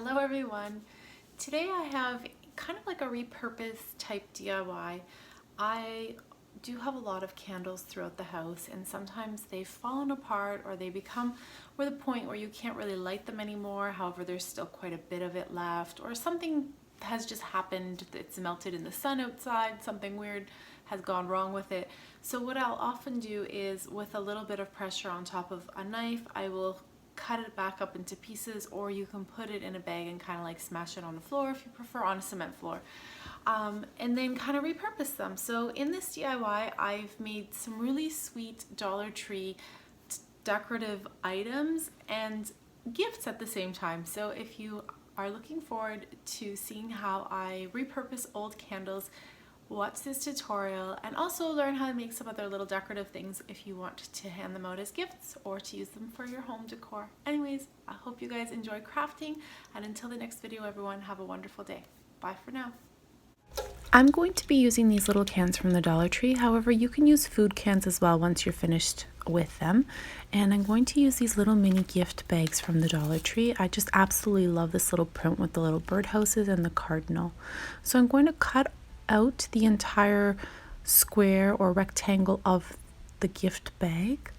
Hello everyone. Today I have kind of like a repurpose type DIY. I do have a lot of candles throughout the house, and sometimes they've fallen apart or they become the point where you can't really light them anymore. However, there's still quite a bit of it left, or something has just happened. It's melted in the sun outside, something weird has gone wrong with it. So what I'll often do is, with a little bit of pressure on top of a knife, I will cut it back up into pieces, or you can put it in a bag and kind of like smash it on the floor if you prefer, on a cement floor, and then kind of repurpose them. So in this DIY, I've made some really sweet Dollar Tree decorative items and gifts at the same time. So if you are looking forward to seeing how I repurpose old candles, watch this tutorial and also learn how to make some other little decorative things if you want to hand them out as gifts or to use them for your home decor. Anyways, I hope you guys enjoy crafting, and until the next video, everyone, have a wonderful day. Bye for now. I'm going to be using these little cans from the Dollar Tree. However, you can use food cans as well once you're finished with them. And I'm going to use these little mini gift bags from the Dollar Tree. I just absolutely love this little print with the little birdhouses and the cardinal. So I'm going to cut out the entire square or rectangle of the gift bag,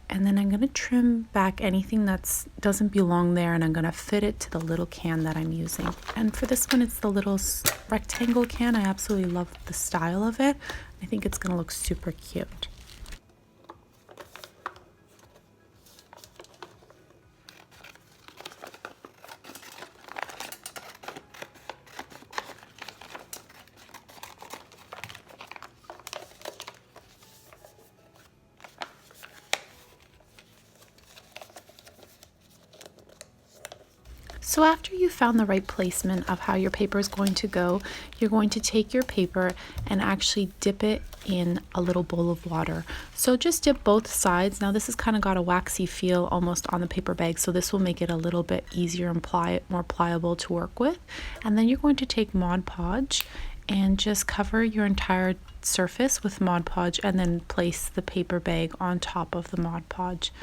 and then I'm going to trim back anything that doesn't belong there, and I'm going to fit it to the little can that I'm using. And for this one, it's the little rectangle can. I absolutely love the style of it. I think it's going to look super cute. So after you found the right placement of how your paper is going to go, you're going to take your paper and actually dip it in a little bowl of water. So just dip both sides. Now this has kind of got a waxy feel almost on the paper bag, so this will make it a little bit easier and more pliable to work with. And then you're going to take Mod Podge and just cover your entire surface with Mod Podge, and then place the paper bag on top of the Mod Podge.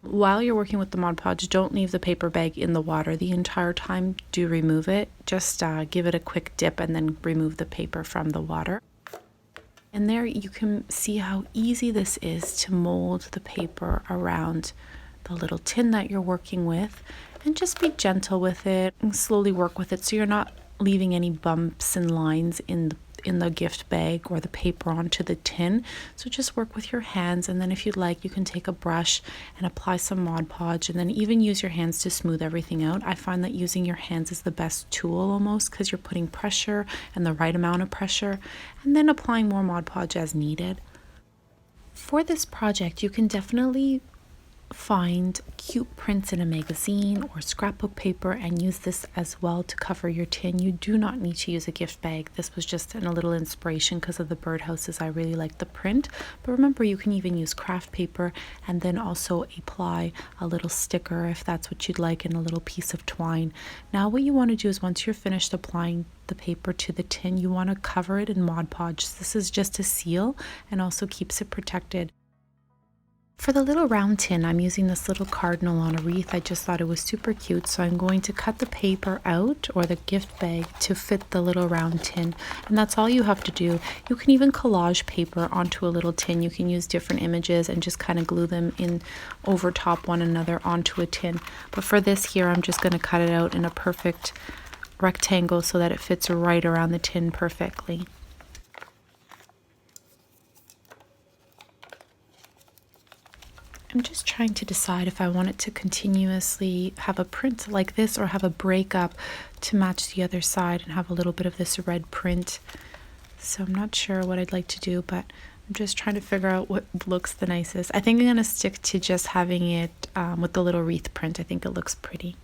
While you're working with the Mod Podge, don't leave the paper bag in the water the entire time. Do remove it. Just give it a quick dip and then remove the paper from the water. And there you can see how easy this is to mold the paper around the little tin that you're working with, and just be gentle with it and slowly work with it so you're not leaving any bumps and lines in the gift bag or the paper onto the tin. So just work with your hands, and then if you'd like, you can take a brush and apply some Mod Podge, and then even use your hands to smooth everything out. I find that using your hands is the best tool almost, because you're putting pressure and the right amount of pressure, and then applying more Mod Podge as needed. For this project, you can definitely find cute prints in a magazine or scrapbook paper and use this as well to cover your tin. You do not need to use a gift bag. This was just a little inspiration because of the birdhouses. I really like the print, but remember, you can even use craft paper and then also apply a little sticker if that's what you'd like, and a little piece of twine. Now what you want to do is, once you're finished applying the paper to the tin, you want to cover it in Mod Podge. This is just a seal and also keeps it protected. For the little round tin, I'm using this little cardinal on a wreath. I just thought it was super cute, so I'm going to cut the paper out, or the gift bag, to fit the little round tin. And that's all you have to do. You can even collage paper onto a little tin. You can use different images and just kind of glue them in over top one another onto a tin. But for this here, I'm just going to cut it out in a perfect rectangle so that it fits right around the tin perfectly. I'm just trying to decide if I want it to continuously have a print like this, or have a break up to match the other side and have a little bit of this red print. So I'm not sure what I'd like to do, but I'm just trying to figure out what looks the nicest. I think I'm going to stick to just having it with the little wreath print. I think it looks pretty.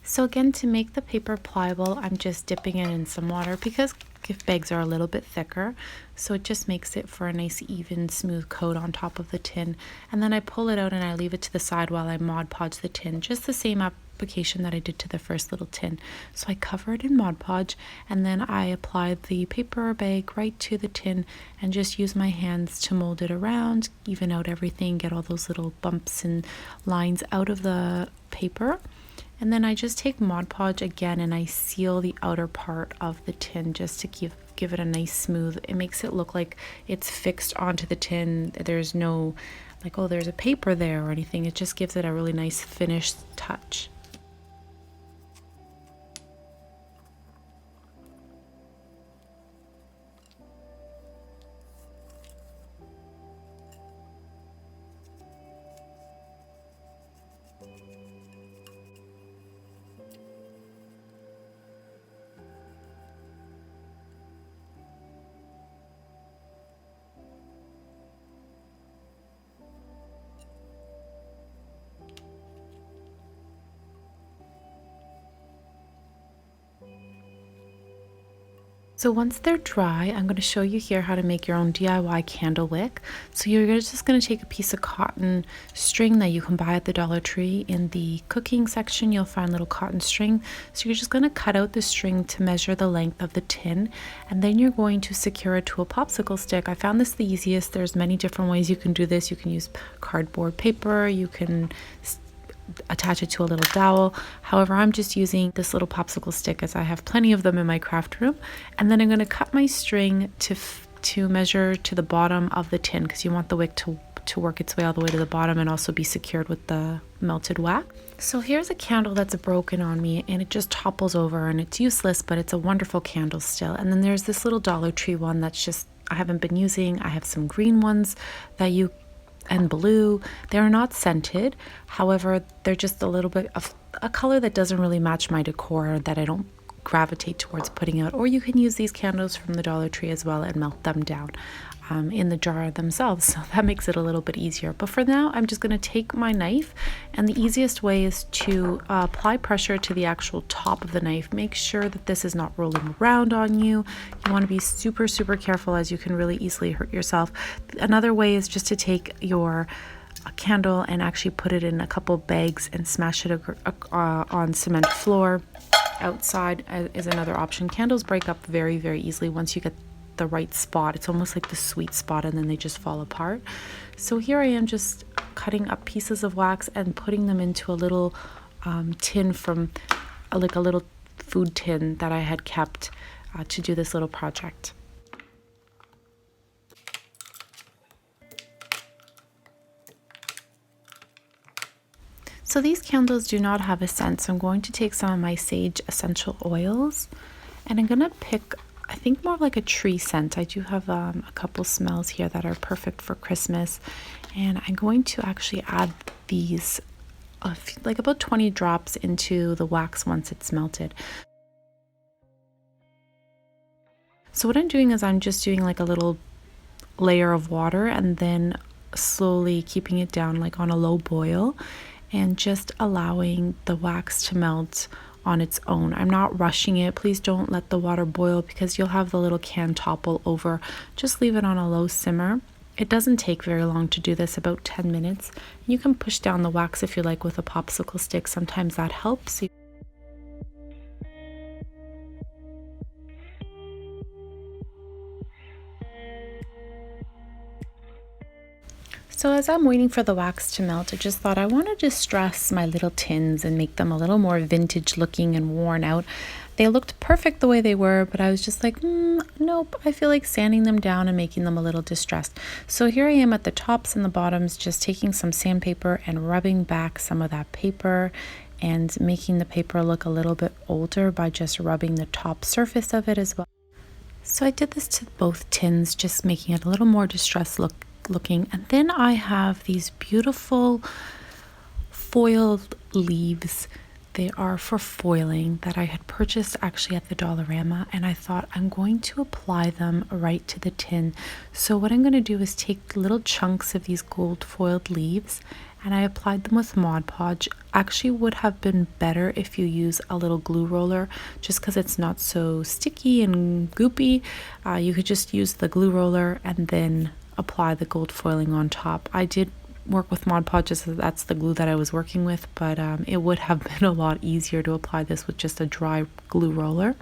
So again, to make the paper pliable, I'm just dipping it in some water because gift bags are a little bit thicker, so it just makes it for a nice even smooth coat on top of the tin. And then I pull it out and I leave it to the side while I Mod Podge the tin, just the same application that I did to the first little tin. So I cover it in Mod Podge, and then I apply the paper bag right to the tin and just use my hands to mold it around, even out everything, get all those little bumps and lines out of the paper. And then I just take Mod Podge again and I seal the outer part of the tin just to give it a nice smooth. It makes it look like it's fixed onto the tin. There's no like, oh, there's a paper there or anything. It just gives it a really nice finished touch. So once they're dry, I'm going to show you here how to make your own DIY candle wick. So you're just going to take a piece of cotton string that you can buy at the Dollar Tree. In the cooking section, you'll find little cotton string. So you're just going to cut out the string to measure the length of the tin, and then you're going to secure it to a popsicle stick. I found this the easiest. There's many different ways you can do this. You can use cardboard paper, you can attach it to a little dowel. However, I'm just using this little popsicle stick as I have plenty of them in my craft room. And then I'm going to cut my string to measure to the bottom of the tin, because you want the wick to work its way all the way to the bottom and also be secured with the melted wax. So here's a candle that's broken on me and it just topples over and it's useless, but it's a wonderful candle still. And then there's this little Dollar Tree one that's just, I haven't been using. I have some green ones and blue. They're not scented. However, they're just a little bit of a color that doesn't really match my decor, that I don't gravitate towards putting out. Or you can use these candles from the Dollar Tree as well and melt them down in the jar themselves. So that makes it a little bit easier. But for now, I'm just going to take my knife, and the easiest way is to apply pressure to the actual top of the knife. Make sure that this is not rolling around on you. You want to be super, super careful, as you can really easily hurt yourself. Another way is just to take your candle and actually put it in a couple bags and smash it on cement floor. Outside is another option. Candles break up very, very easily once you get the right spot. It's almost like the sweet spot, and then they just fall apart. So here I am just cutting up pieces of wax and putting them into a little tin from like a little food tin that I had kept to do this little project. So these candles do not have a scent, so I'm going to take some of my sage essential oils and I'm going to pick, I think, more like a tree scent. I do have a couple smells here that are perfect for Christmas, and I'm going to actually add these like about 20 drops into the wax once it's melted. So what I'm doing is I'm just doing like a little layer of water and then slowly keeping it down like on a low boil and just allowing the wax to melt on its own. I'm not rushing it. Please don't let the water boil because you'll have the little can topple over. Just leave it on a low simmer. It doesn't take very long to do this, about 10 minutes. You can push down the wax if you like with a popsicle stick. Sometimes that helps. So as I'm waiting for the wax to melt, I just thought I want to distress my little tins and make them a little more vintage looking and worn out. They looked perfect the way they were, but I was just like, nope, I feel like sanding them down and making them a little distressed. So here I am at the tops and the bottoms, just taking some sandpaper and rubbing back some of that paper and making the paper look a little bit older by just rubbing the top surface of it as well. So I did this to both tins, just making it a little more distressed looking. And then I have these beautiful foiled leaves. They are for foiling that I had purchased actually at the Dollarama, and I thought I'm going to apply them right to the tin. So what I'm going to do is take little chunks of these gold foiled leaves and I applied them with Mod Podge. Actually would have been better if you use a little glue roller, just because it's not so sticky and goopy. You could just use the glue roller and then apply the gold foiling on top. I did work with Mod Podge, so that's the glue that I was working with, but it would have been a lot easier to apply this with just a dry glue roller.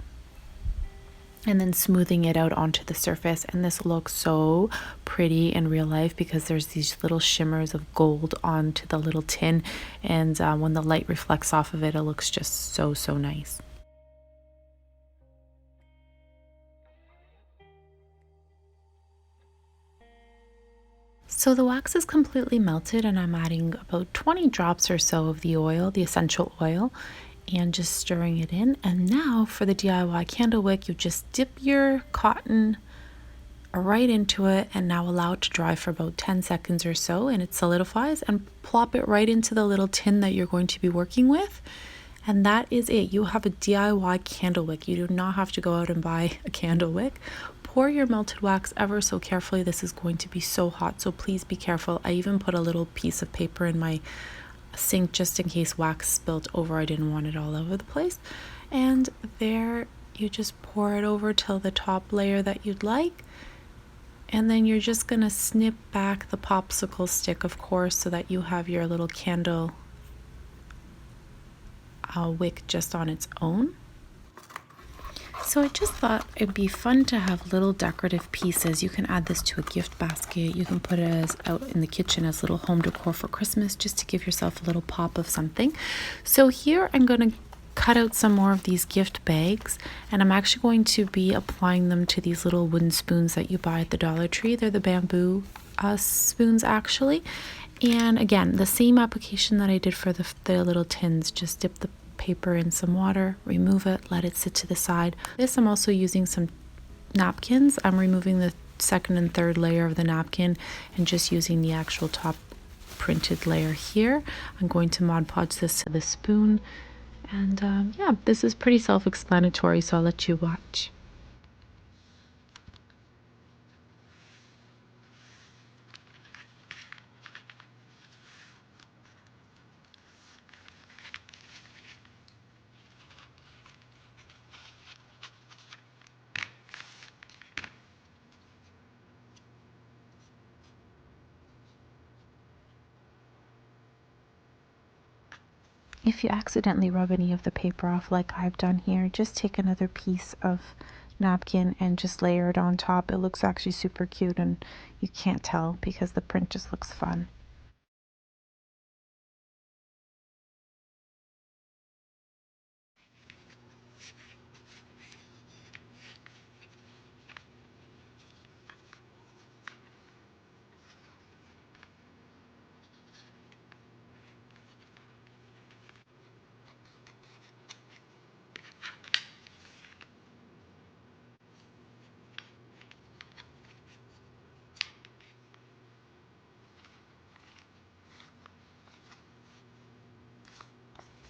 and then smoothing it out onto the surface. And this looks so pretty in real life because there's these little shimmers of gold onto the little tin, and when the light reflects off of it, it looks just so nice. So the wax is completely melted, and I'm adding about 20 drops or so of the oil, the essential oil, and just stirring it in. And now for the DIY candle wick, you just dip your cotton right into it and now allow it to dry for about 10 seconds or so, and it solidifies, and plop it right into the little tin that you're going to be working with. And that is it. You have a DIY candle wick. You do not have to go out and buy a candle wick. Pour your melted wax ever so carefully. This is going to be so hot, so please be careful. I even put a little piece of paper in my sink just in case wax spilled over. I didn't want it all over the place. And there you just pour it over till the top layer that you'd like. And then you're just going to snip back the popsicle stick, of course, so that you have your little candle wick just on its own. So I just thought it'd be fun to have little decorative pieces. You can add this to a gift basket. You can put it as out in the kitchen as little home decor for Christmas, just to give yourself a little pop of something. So here I'm going to cut out some more of these gift bags, and I'm actually going to be applying them to these little wooden spoons that you buy at the Dollar Tree. They're the bamboo spoons actually. And again, the same application that I did for the little tins. Just dip the paper in some water, remove it, let it sit to the side. This, I'm also using some napkins. I'm removing the second and third layer of the napkin and just using the actual top printed layer here. I'm going to Mod Podge this to the spoon, and yeah, this is pretty self-explanatory, so I'll let you watch. If you accidentally rub any of the paper off like I've done here, just take another piece of napkin and just layer it on top. It looks actually super cute, and you can't tell because the print just looks fun.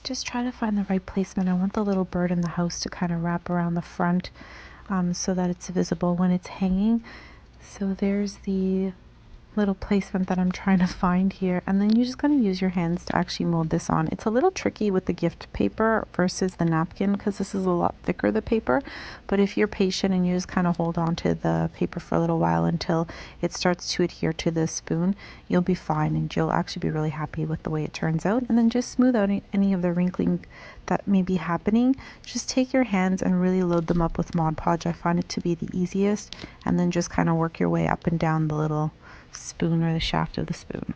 Just try to find the right placement. I want the little bird in the house to kind of wrap around the front, so that it's visible when it's hanging. So there's the little placement that I'm trying to find here, and then you're just going to use your hands to actually mold this on. It's a little tricky with the gift paper versus the napkin because this is a lot thicker, the paper, but if you're patient and you just kind of hold on to the paper for a little while until it starts to adhere to the spoon, you'll be fine, and you'll actually be really happy with the way it turns out. And then just smooth out any of the wrinkling that may be happening. Just take your hands and really load them up with Mod Podge. I find it to be the easiest, and then just kind of work your way up and down the little spoon or the shaft of the spoon.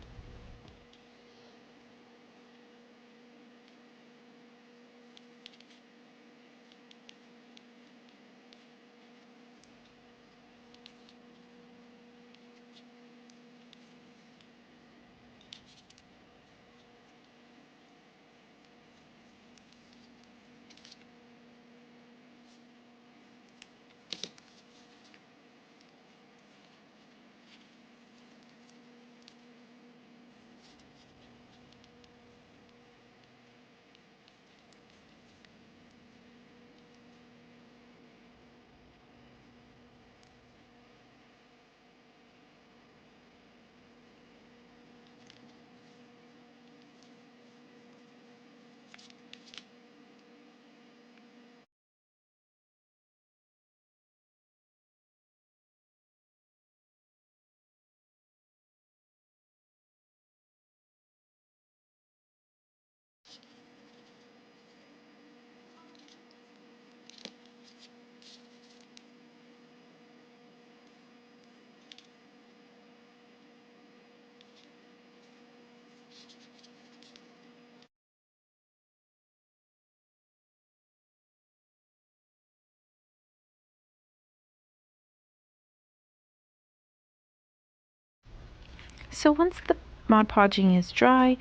So once the Mod Podging is dry,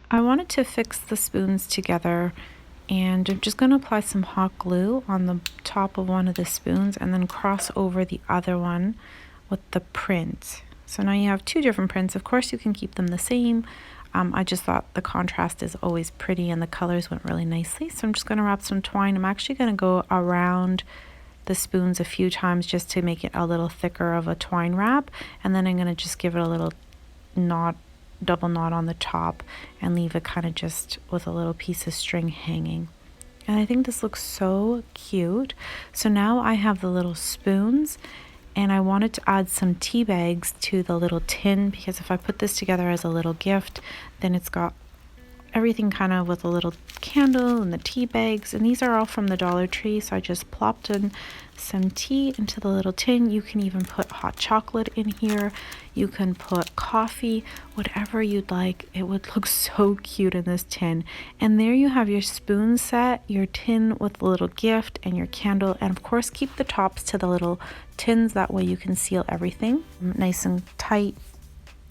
I wanted to fix the spoons together, and I'm just going to apply some hot glue on the top of one of the spoons and then cross over the other one with the print. So now you have two different prints. Of course you can keep them the same. I just thought the contrast is always pretty and the colors went really nicely. So I'm just going to wrap some twine. I'm actually going to go around the spoons a few times just to make it a little thicker of a twine wrap, and then I'm going to just give it a little knot, double knot on the top, and leave it kind of just with a little piece of string hanging. And I think this looks so cute. So now I have the little spoons, and I wanted to add some tea bags to the little tin, because if I put this together as a little gift, then it's got everything kind of with a little candle and the tea bags, and these are all from the Dollar Tree. So I just plopped in some tea into the little tin. You can even put hot chocolate in here, you can put coffee, whatever you'd like. It would look so cute in this tin. And there you have your spoon set, your tin with a little gift, and your candle. And of course keep the tops to the little tins, that way you can seal everything nice and tight,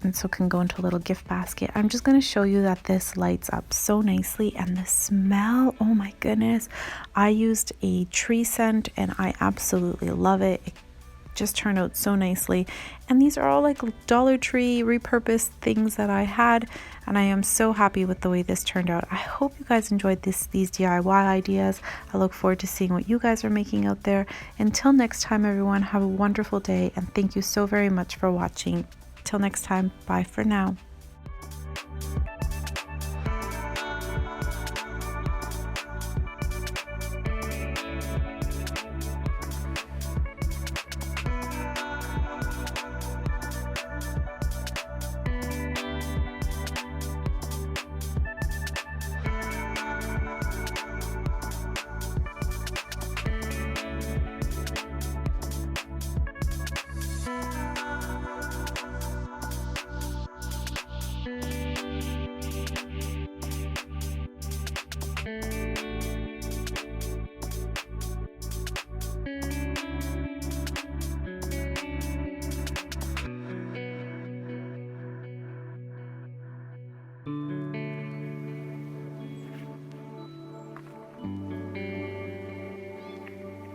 and so can go into a little gift basket. I'm just going to show you that this lights up so nicely, and the smell, oh my goodness. I used a tree scent and I absolutely love it. It just turned out so nicely, and these are all like Dollar Tree repurposed things that I had, and I am so happy with the way this turned out. I hope you guys enjoyed these DIY ideas. I look forward to seeing what you guys are making out there. Until next time everyone, have a wonderful day, and thank you so very much for watching. Till next time, bye for now.